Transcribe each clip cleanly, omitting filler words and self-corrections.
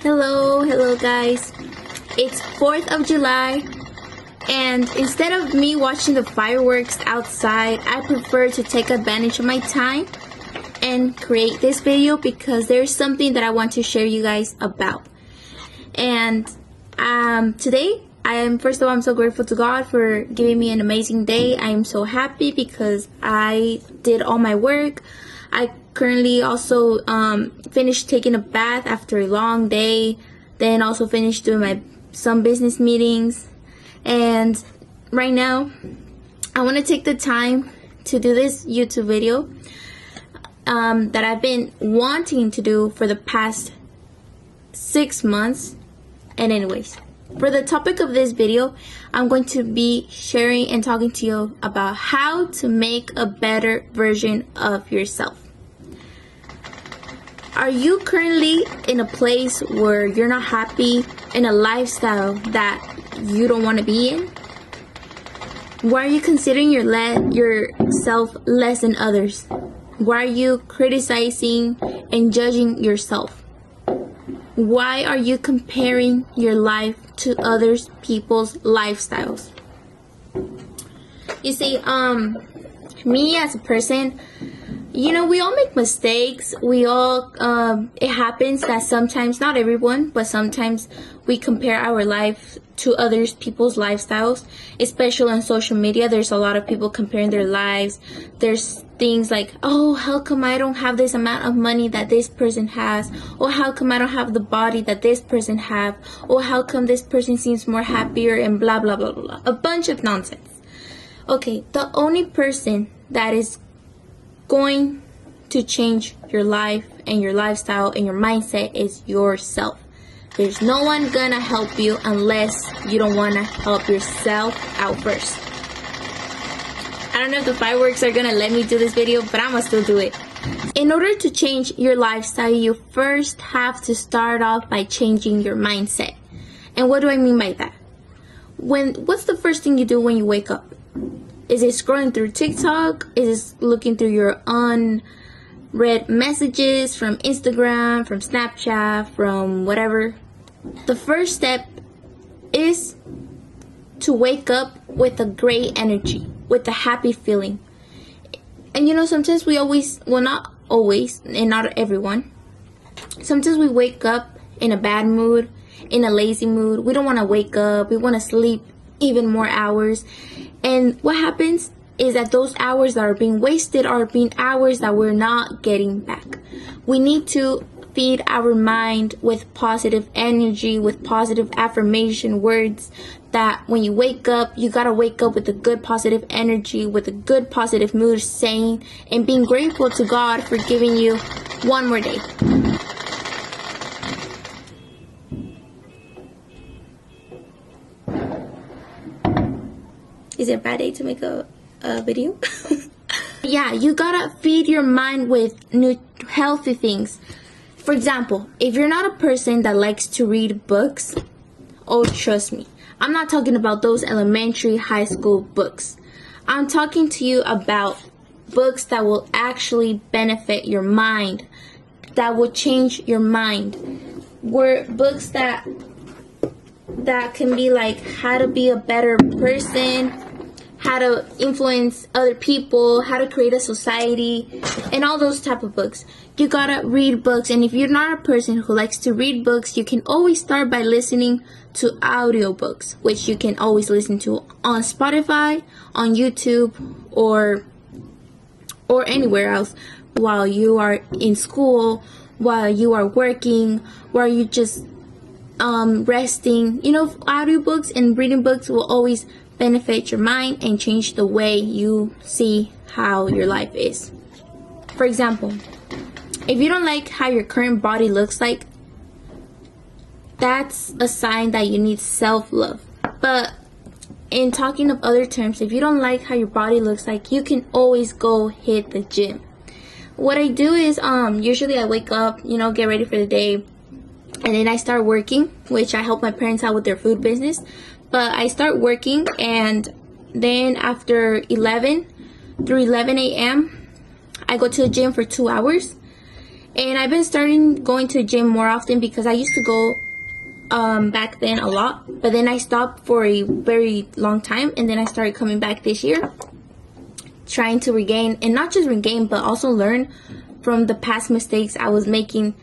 Hello guys. It's 4th of July, and instead of me watching the fireworks outside, I prefer to take advantage of my time and create this video because there's something that I want to share you guys about. And today, first of all, I'm so grateful to God for giving me an amazing day. I am so happy because I did all my work. I currently also finished taking a bath after a long day, then also finished doing some business meetings, and right now I want to take the time to do this YouTube video that I've been wanting to do for the past 6 months. And anyways, for the topic of this video, I'm going to be sharing and talking to you about how to make a better version of yourself. Are you currently in a place where you're not happy, in a lifestyle that you don't want to be in? Why are you considering yourself less than others? Why are you criticizing and judging yourself? Why are you comparing your life to other people's lifestyles? You see, me as a person, we all make mistakes. We all, it happens that sometimes, not everyone, but sometimes we compare our life to other people's lifestyles, especially on social media. There's a lot of people comparing their lives. There's things like, oh, how come I don't have this amount of money that this person has? Or how come I don't have the body that this person have? Or how come this person seems more happier, and blah, blah, blah, blah, blah. A bunch of nonsense. Okay, the only person that is going to change your life and your lifestyle and your mindset is yourself. There's no one gonna help you unless you don't wanna help yourself out first. I don't know if the fireworks are gonna let me do this video, but I'm gonna still do it. In order to change your lifestyle, you first have to start off by changing your mindset. And what do I mean by that? What's the first thing you do when you wake up? Is it scrolling through TikTok? Is it looking through your unread messages from Instagram, from Snapchat, from whatever? The first step is to wake up with a great energy, with a happy feeling. And sometimes not always, and not everyone, sometimes we wake up in a bad mood, in a lazy mood. We don't want to wake up. We want to sleep even more hours. And what happens is that those hours that are being wasted are being hours that we're not getting back. We need to feed our mind with positive energy, with positive affirmation words, that when you wake up, you gotta wake up with a good positive energy, with a good positive mood, saying and being grateful to God for giving you one more day. Is it a bad day to make a video? Yeah, you gotta feed your mind with healthy things. For example, if you're not a person that likes to read books, oh, trust me, I'm not talking about those elementary, high school books. I'm talking to you about books that will actually benefit your mind, that will change your mind. Books that can be like how to be a better person, how to influence other people, how to create a society, and all those type of books. You gotta read books, and if you're not a person who likes to read books, you can always start by listening to audiobooks, which you can always listen to on Spotify, on YouTube, or anywhere else while you are in school, while you are working, while you just resting. Audiobooks and reading books will always benefit your mind and change the way you see how your life is. For example, if you don't like how your current body looks like, that's a sign that you need self-love. But in talking of other terms, if you don't like how your body looks like, you can always go hit the gym. What I do is usually I wake up, get ready for the day, and then I start working, which I help my parents out with their food business. But I start working, and then after 11 through 11 a.m., I go to the gym for 2 hours. And I've been starting going to the gym more often because I used to go back then a lot, but then I stopped for a very long time, and then I started coming back this year, trying to regain, and not just regain, but also learn from the past mistakes I was making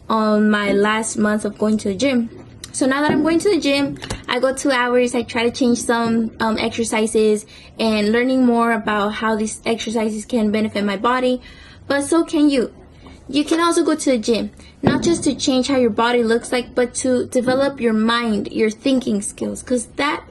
on my last month of going to the gym. So now that I'm going to the gym, I go 2 hours, I try to change some exercises and learning more about how these exercises can benefit my body, but so can you. You can also go to the gym, not just to change how your body looks like, but to develop your mind, your thinking skills, because that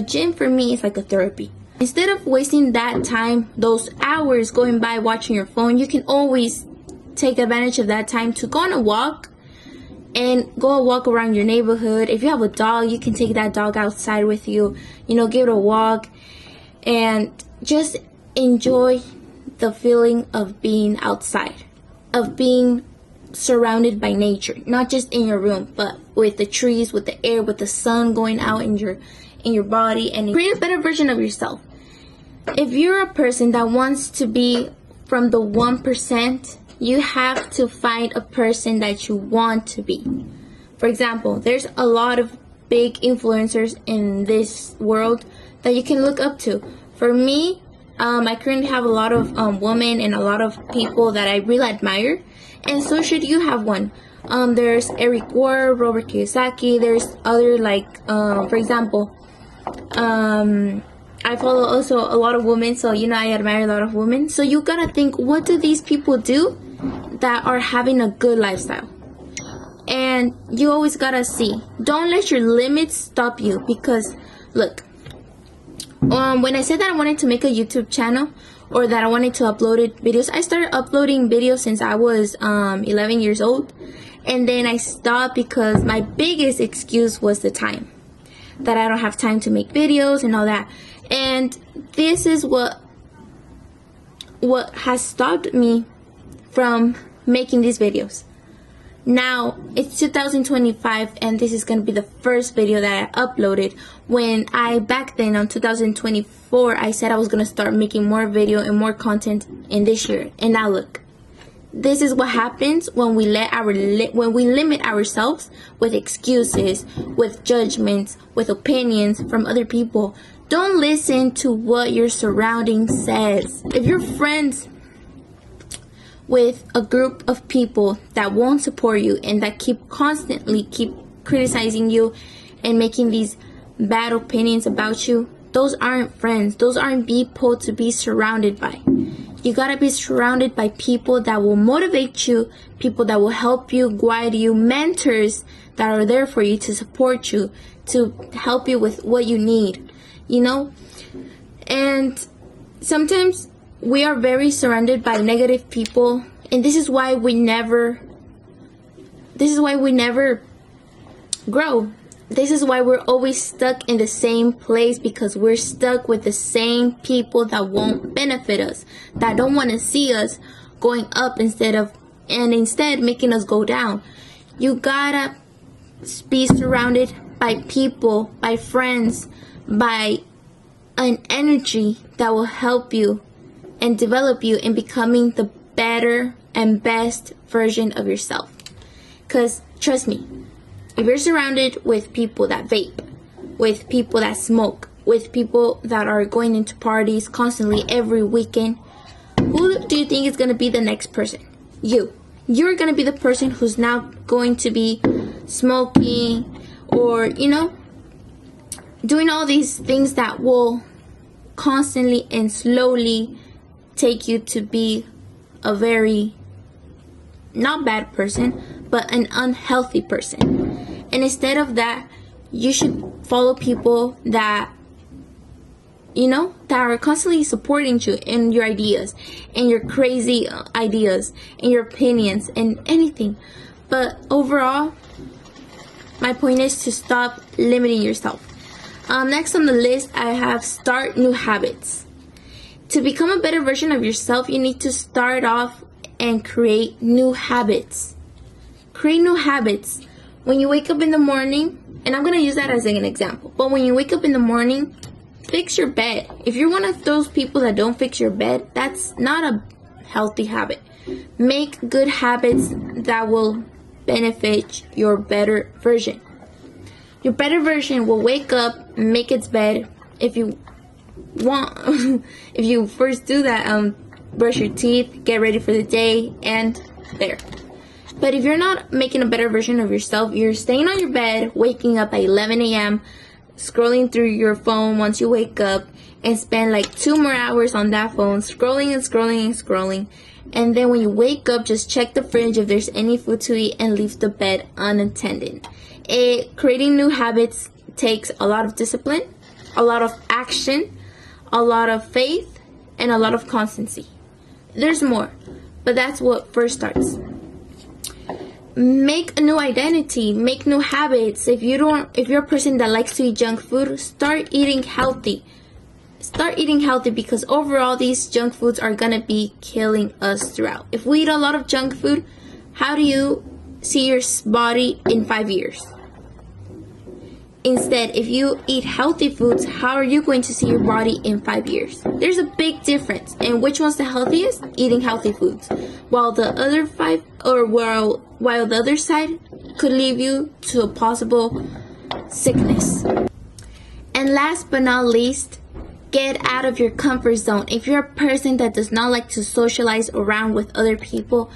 gym for me is like a therapy. Instead of wasting that time, those hours going by watching your phone, you can always take advantage of that time to go on a walk and go walk around your neighborhood. If you have a dog, you can take that dog outside with you, give it a walk, and just enjoy the feeling of being outside, of being surrounded by nature, not just in your room, but with the trees, with the air, with the sun going out in your body, and create a better version of yourself. If you're a person that wants to be from the 1%, you have to find a person that you want to be. For example, there's a lot of big influencers in this world that you can look up to. For me, I currently have a lot of women and a lot of people that I really admire, and so should you have one. There's Eric Ward, Robert Kiyosaki. There's other for example, I follow also a lot of women, so I admire a lot of women. So you gotta think, what do these people do that are having a good lifestyle? And you always gotta see. Don't let your limits stop you, because look, when I said that I wanted to make a YouTube channel, or that I wanted to upload videos, I started uploading videos since I was 11 years old, and then I stopped because my biggest excuse was the time, that I don't have time to make videos and all that. And this is what has stopped me from making these videos. Now it's 2025, and this is gonna be the first video that I uploaded. When back then on 2024, I said I was gonna start making more video and more content in this year, and now look. This is what happens when we limit ourselves with excuses, with judgments, with opinions from other people. Don't listen to what your surrounding says. If you're friends with a group of people that won't support you and that constantly keep criticizing you and making these bad opinions about you, those aren't friends. Those aren't people to be surrounded by. You gotta be surrounded by people that will motivate you, people that will help you, guide you, mentors that are there for you to support you, to help you with what you need, And sometimes we are very surrounded by negative people, and this is why we never grow. This is why we're always stuck in the same place, because we're stuck with the same people that won't benefit us, that don't want to see us going up instead making us go down. You gotta be surrounded by people, by friends, by an energy that will help you and develop you in becoming the better and best version of yourself. Because trust me, if you're surrounded with people that vape, with people that smoke, with people that are going into parties constantly every weekend, who do you think is going to be the next person? You're going to be the person who's now going to be smoking or, doing all these things that will constantly and slowly take you to be a very not bad person, but an unhealthy person. And instead of that, you should follow people that that are constantly supporting you in your ideas, and your crazy ideas, and your opinions, and anything. But overall, my point is to stop limiting yourself. Next on the list, I have start new habits. To become a better version of yourself, you need to start off and create new habits. Create new habits. When you wake up in the morning, and I'm going to use that as an example, but when you wake up in the morning, fix your bed. If you're one of those people that don't fix your bed, that's not a healthy habit. Make good habits that will benefit your better version. Your better version will wake up, make its bed. If you want, if you first do that, brush your teeth, get ready for the day, and there. But if you're not making a better version of yourself, you're staying on your bed, waking up at 11 a.m., scrolling through your phone once you wake up, and spend like 2 more hours on that phone, scrolling and scrolling and scrolling. And then when you wake up, just check the fridge if there's any food to eat and leave the bed unattended. Creating new habits takes a lot of discipline, a lot of action, a lot of faith, and a lot of constancy. There's more, but that's what first starts. Make a new identity, make new habits. If you're a person that likes to eat junk food, start eating healthy. Start eating healthy, because overall these junk foods are gonna be killing us throughout. If we eat a lot of junk food, how do you see your body in 5 years? Instead, if you eat healthy foods, how are you going to see your body in 5 years? There's a big difference. And which one's the healthiest? Eating healthy foods. While the other while the other side could lead you to a possible sickness. And last but not least, get out of your comfort zone. If you're a person that does not like to socialize around with other people,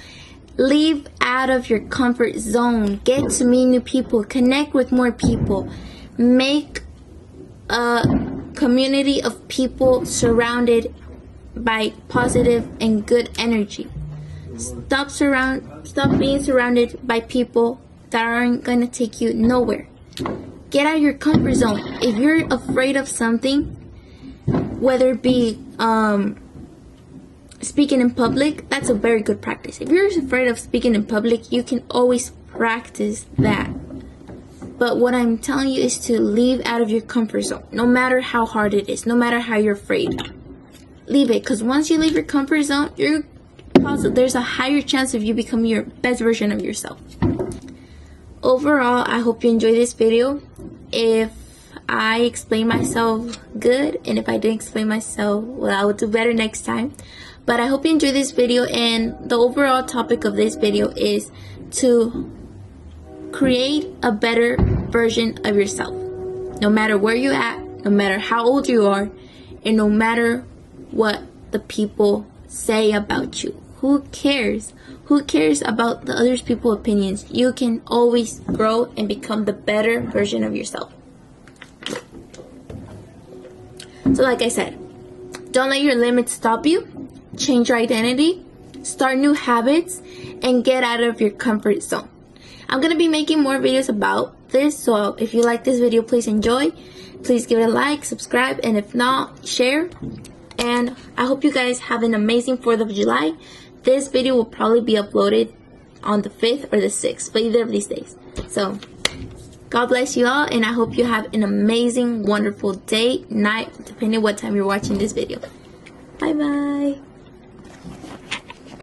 leave out of your comfort zone. Get to meet new people, connect with more people. Make a community of people surrounded by positive and good energy. Stop being surrounded by people that aren't going to take you nowhere. Get out of your comfort zone. If you're afraid of something, whether it be speaking in public, that's a very good practice. If you're afraid of speaking in public, you can always practice that. But what I'm telling you is to leave out of your comfort zone, no matter how hard it is, no matter how you're afraid. Leave it, because once you leave your comfort zone, there's a higher chance of you becoming your best version of yourself. Overall, I hope you enjoyed this video. If I explain myself good, and if I didn't explain myself, well, I will do better next time. But I hope you enjoyed this video, and the overall topic of this video is to create a better version of yourself. No matter where you're at, no matter how old you are, and no matter what the people say about you. Who cares? Who cares about the other people's opinions? You can always grow and become the better version of yourself. So like I said, don't let your limits stop you. Change your identity, start new habits, and get out of your comfort zone. I'm going to be making more videos about this, so if you like this video, please enjoy. Please give it a like, subscribe, and if not, share. And I hope you guys have an amazing 4th of July. This video will probably be uploaded on the 5th or the 6th, but either of these days. So, God bless you all, and I hope you have an amazing, wonderful day, night, depending on what time you're watching this video. Bye-bye.